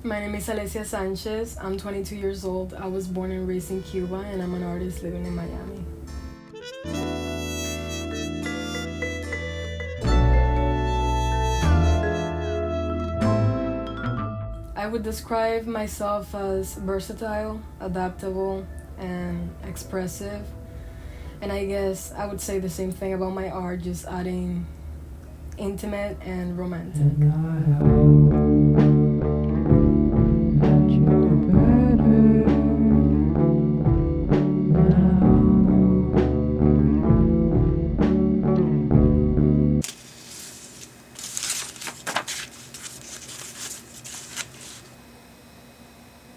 My name is Alessia Sanchez. I'm 22 years old. I was born and raised in Cuba, and I'm an artist living in Miami. I would describe myself as versatile, adaptable, and expressive. And I guess I would say the same thing about my art, just adding intimate and romantic.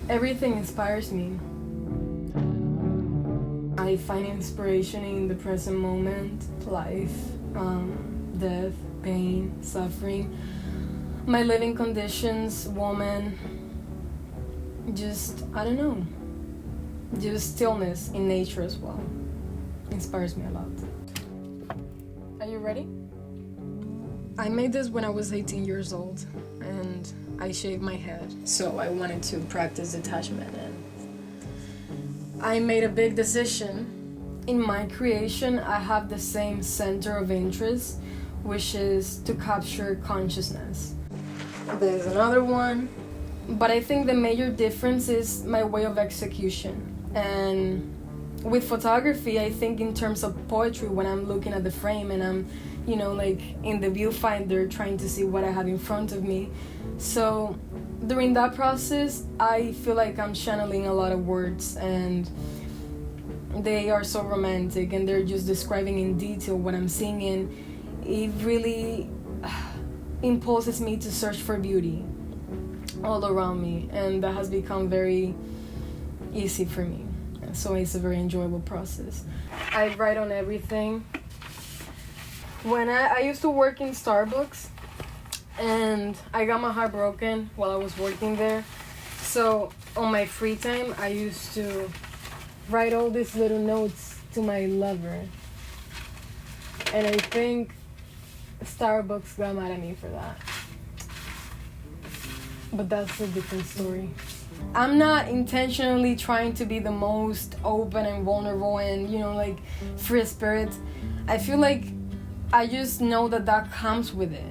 Everything inspires me. I find inspiration in the present moment, life, death, pain, suffering, my living conditions, woman, just, I don't know, just stillness in nature as well. Inspires me a lot. Are you ready? I made this when I was 18 years old, and I shaved my head, so I wanted to practice detachment, and I made a big decision. In my creation, I have the same center of interest, which is to capture consciousness. There's another one, but I think the major difference is my way of execution. And with photography, I think in terms of poetry, when I'm looking at the frame and I'm, like in the viewfinder trying to see what I have in front of me. So during that process, I feel like I'm channeling a lot of words, and they are so romantic, and they're just describing in detail what I'm seeing, and it really impulses me to search for beauty all around me, and that has become very easy for me. So it's a very enjoyable process. I write on everything. When I used to work in Starbucks, and I got my heart broken while I was working there. So on my free time, I used to write all these little notes to my lover. And I think Starbucks got mad at me for that. But that's a different story. I'm not intentionally trying to be the most open and vulnerable and, free spirit. I feel like I just know that comes with it.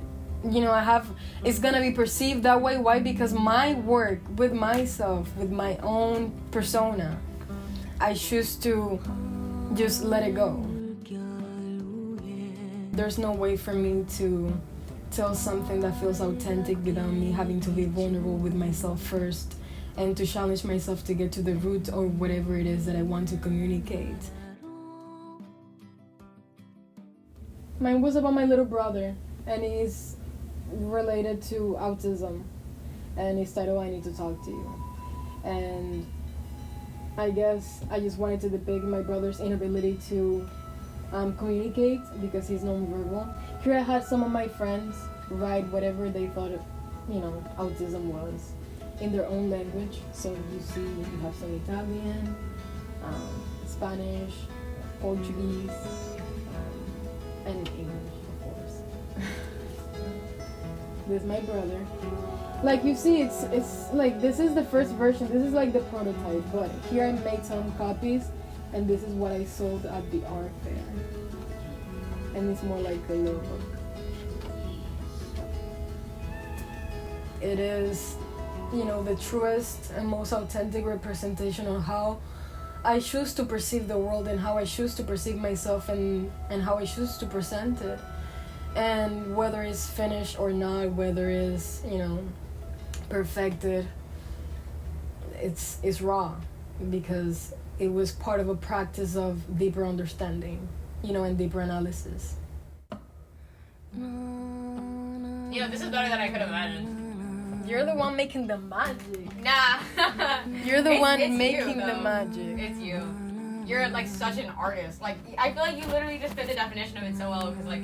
It's gonna be perceived that way. Why? Because my work with myself, with my own persona, I choose to just let it go. There's no way for me to tell something that feels authentic without me having to be vulnerable with myself first and to challenge myself to get to the root or whatever it is that I want to communicate. Mine was about my little brother, and he's related to autism, and it's titled I Need to Talk to You. And I guess I just wanted to depict my brother's inability to communicate because he's nonverbal. Here I had some of my friends write whatever they thought autism was in their own language. So you see, you have some Italian, Spanish, Portuguese, and English, of course. This is my brother. Like you see, it's like this is the first version. This is like the prototype, but here I made some copies, and this is what I sold at the art fair. And it's more like a little book. It is, the truest and most authentic representation of how I choose to perceive the world and how I choose to perceive myself and how I choose to present it. And whether it's finished or not, whether it's, perfected, it's raw because it was part of a practice of deeper understanding, and deeper analysis. This is better than I could have imagined. You're the one making the magic. Nah. You're the one making you, the magic. It's you. You're like such an artist. Like I feel like you literally just fit the definition of it so well because like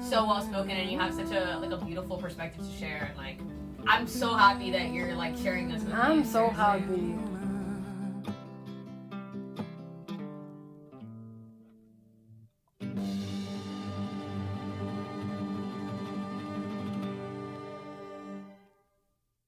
so well spoken and you have such a beautiful perspective to share. And like I'm so happy that you're like sharing this with me. I'm so happy.